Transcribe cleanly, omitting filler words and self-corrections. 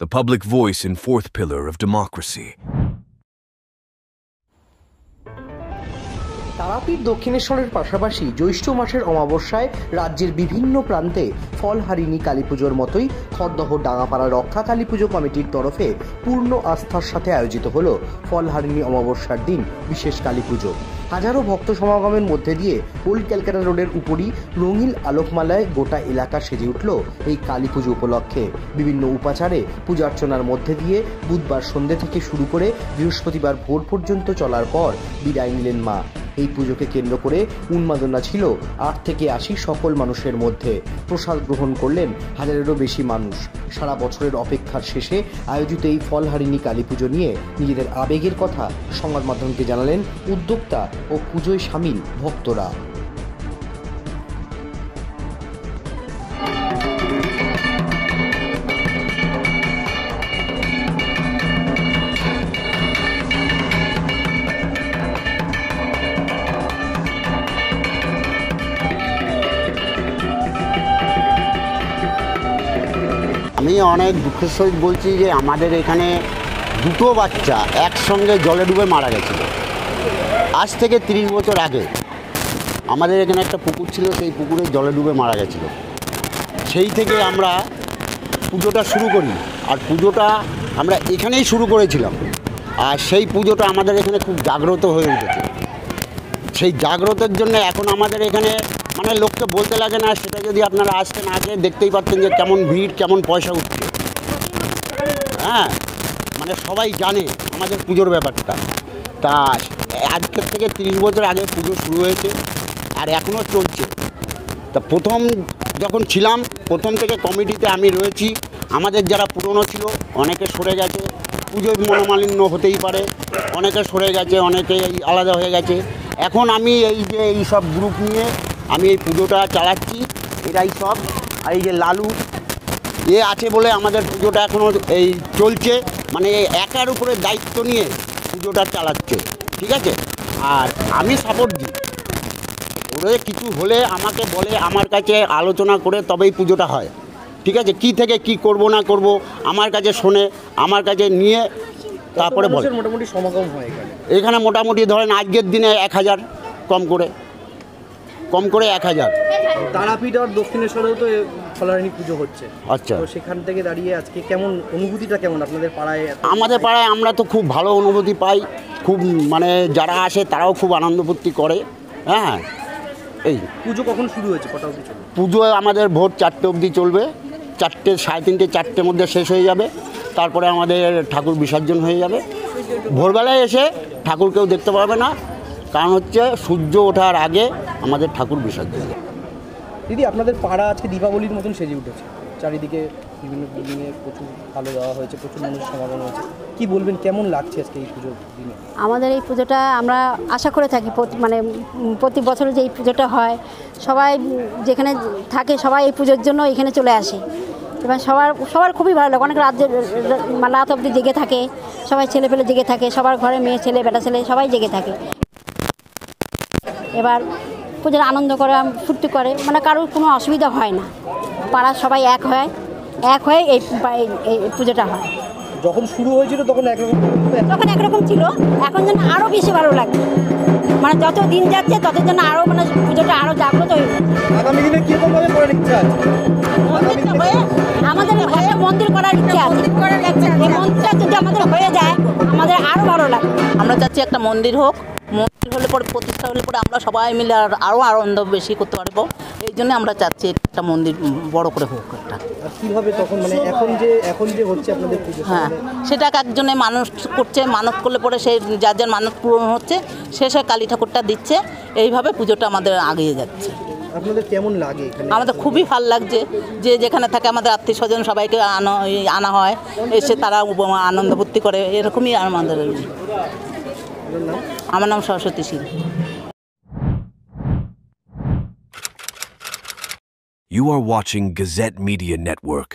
the public voice and fourth pillar of democracy. Tarapith দক্ষিণেশ্বরের পাশাপাশি জ্যৈষ্ঠ মাসের অমাবস্যায় রাজ্যের বিভিন্ন প্রান্তে ফলহারিণী কালী পুজোর মতোই খড়দহ ডাঙাপাড়া রক্ষা কালী পুজো কমিটির তরফে পূর্ণ আস্থার সাথে আয়োজিত হলো ফলহারিণী অমাবস্যার দিন বিশেষ কালী পুজো। হাজারো ভক্ত সমাগমের মধ্যে দিয়ে ওল্ড ক্যালকাটা রোডের উপরই রঙিন আলোকমালায় গোটা এলাকা সেজে উঠল এই কালী পুজো উপলক্ষে। বিভিন্ন উপাচারে পূজার্চনার মধ্যে দিয়ে বুধবার সন্ধ্যে থেকে শুরু করে বৃহস্পতিবার ভোর পর্যন্ত চলার পর বিদায় নিলেন মা। এই পুজোকে কেন্দ্র করে উন্মাদনা ছিল ৮ থেকে ৮০ সকল মানুষের মধ্যে। প্রসাদ গ্রহণ করলেন হাজারেরও বেশি মানুষ। সারা বছরের অপেক্ষার শেষে আয়োজিত এই ফলহারিণী কালী পুজো নিয়ে নিজেদের আবেগের কথা সংবাদ মাধ্যমকে জানালেন উদ্যোক্তা ও পুজোয় সামিল ভক্তরা। আমি অনেক দুঃখের সহিত বলছি যে আমাদের এখানে দুটো বাচ্চা একসঙ্গে জলে ডুবে মারা গেছিল। আজ থেকে 30 বছর আগে আমাদের এখানে একটা পুকুর ছিল, সেই পুকুরে জলে ডুবে মারা গেছিল। সেই থেকে আমরা পুজোটা শুরু করি, আর পুজোটা আমরা এখানেই শুরু করেছিলাম। আর সেই পুজোটা আমাদের এখানে খুব জাগ্রত হয়ে উঠেছে। সেই জাগ্রতের জন্য এখন আমাদের এখানে মানে লোককে বলতে লাগে না, সেটা যদি আপনারা আসতেন আগে দেখতেই পারতেন যে কেমন ভিড়, কেমন পয়সা উঠছে। হ্যাঁ, মানে সবাই জানে আমাদের পুজোর ব্যাপারটা। তা আজকের থেকে 30 বছর আগে পুজো শুরু হয়েছে আর এখনও চলছে। তা প্রথম যখন ছিলাম, প্রথম থেকে কমিটিতে আমি রয়েছি। আমাদের যারা পুরনো ছিল অনেকে সরে গেছে, পুজোয় মনোমালিন্য হতেই পারে, অনেকে সরে গেছে, অনেকে আলাদা হয়ে গেছে। এখন আমি এই যে এই সব গ্রুপ নিয়ে আমি এই পুজোটা চালাচ্ছি। এরাই সব, আর এই যে লালু আছে বলে আমাদের পুজোটা এখনও এই চলছে। মানে একার উপরে দায়িত্ব নিয়ে পুজোটা চালাচ্ছে, ঠিক আছে। আর আমি সাপোর্ট দিই, ওদের কিছু হলে আমাকে বলে, আমার কাছে আলোচনা করে তবেই পুজোটা হয়, ঠিক আছে। কি থেকে কি করব না করব আমার কাছে শোনে, আমার কাছে নিয়ে তারপরে বলে। মোটামুটি সমাগম হয় এখানে মোটামুটি ধরেন আজকের দিনে 1000, কম করে 1000। তারাপীঠ আর দক্ষিণেশ্বরেও তো ফলহারিণী পুজো হচ্ছে। আচ্ছা, তো সেখান থেকে দাঁড়িয়ে আজকে কেমন অনুভূতিটা কেমন আপনাদের পাড়ায়? আমাদের পাড়ায় আমরা তো খুব ভালো অনুভূতি পাই, খুব মানে যারা আসে তারাও খুব আনন্দ ফুর্তি করে। হ্যাঁ, এই পুজো কখন শুরু হয়েছে, কটা অবধি চলবে? পুজো আমাদের ভোর 4টে অবধি চলবে। 4টে, 3:30, 4টের মধ্যে শেষ হয়ে যাবে। তারপরে আমাদের ঠাকুর বিসর্জন হয়ে যাবে। ভোরবেলায় এসে ঠাকুর কেউ দেখতে পারবে না, কারণ হচ্ছে সূর্য ওঠার আগে আমাদের ঠাকুর বিসর্জন। দিদি, আপনাদের পাড়া আজকে দীপাবলির মতন সেজে উঠেছে। চারিদিকে বিভিন্ন বিল্ডিংয়ে প্রচুর আলো দেওয়া হয়েছে, প্রচুর মানুষ সমাগম হয়েছে। কি বলবেন, কেমন লাগছে আজকে এই পুজোর দিনে? আমাদের এই পুজোটা আমরা আশা করে থাকি, প্রতি বছর যে এই পুজোটা হয়, সবাই যেখানে থাকে সবাই এই পুজোর জন্য এখানে চলে আসে। এবার সবার খুবই ভালো লাগে। অনেক রাত অবধি জেগে থাকে, সবাই ছেলে পেলে জেগে থাকে, সবার ঘরে মেয়ে ছেলে বেটা ছেলে সবাই জেগে থাকে। এবার পুজোর আনন্দ করে, ফুর্তি করে, মানে কারোর কোনো অসুবিধা হয় না। পাড়ার সবাই এক হয়ে এই পুজোটা হয়। যখন শুরু হয়েছিল তখন একরকম ছিল, এখন যেন আরও বেশি ভালো লাগে। মানে যত দিন যাচ্ছে তত যেন আরও মানে পুজোটা আরও জাগ্রত হয়ে যাচ্ছে। আগামী দিনে কীরকমভাবে করার ইচ্ছা আছে? আমাদের একটা মন্দির করার ইচ্ছা আছে। এই মন্দিরটা যদি আমাদের হয়ে যায় আমাদের আরও ভালো লাগে। আমরা চাচ্ছি একটা মন্দির হোক, মন্দির হলে পরে প্রতিষ্ঠা হলে পরে আমরা সবাই মিলে আরও আনন্দ বেশি করতে পারবো। এই জন্য আমরা চাচ্ছি একটা মন্দির বড় করে হোক একটা। কীভাবে তখন মানে এখন যে হচ্ছে আপনাদের পুজো? হ্যাঁ, সেটা একজনে মানুষ করছে, মানত করলে পরে সেই যার মানত পূরণ হচ্ছে, শেষে কালী ঠাকুরটা দিচ্ছে। এইভাবে পুজোটা আমাদের এগিয়ে যাচ্ছে। আপনাদের কেমন লাগে? আমাদের খুবই ভালো লাগছে, যে যেখানে থাকে আমাদের আত্মীয় স্বজন সবাইকে আনা হয়, এসে তারা আনন্দ ফুর্তি করে, এরকমই আমাদের। আমার নাম সরস্বতী শীল। You are watching Gazette Media Network.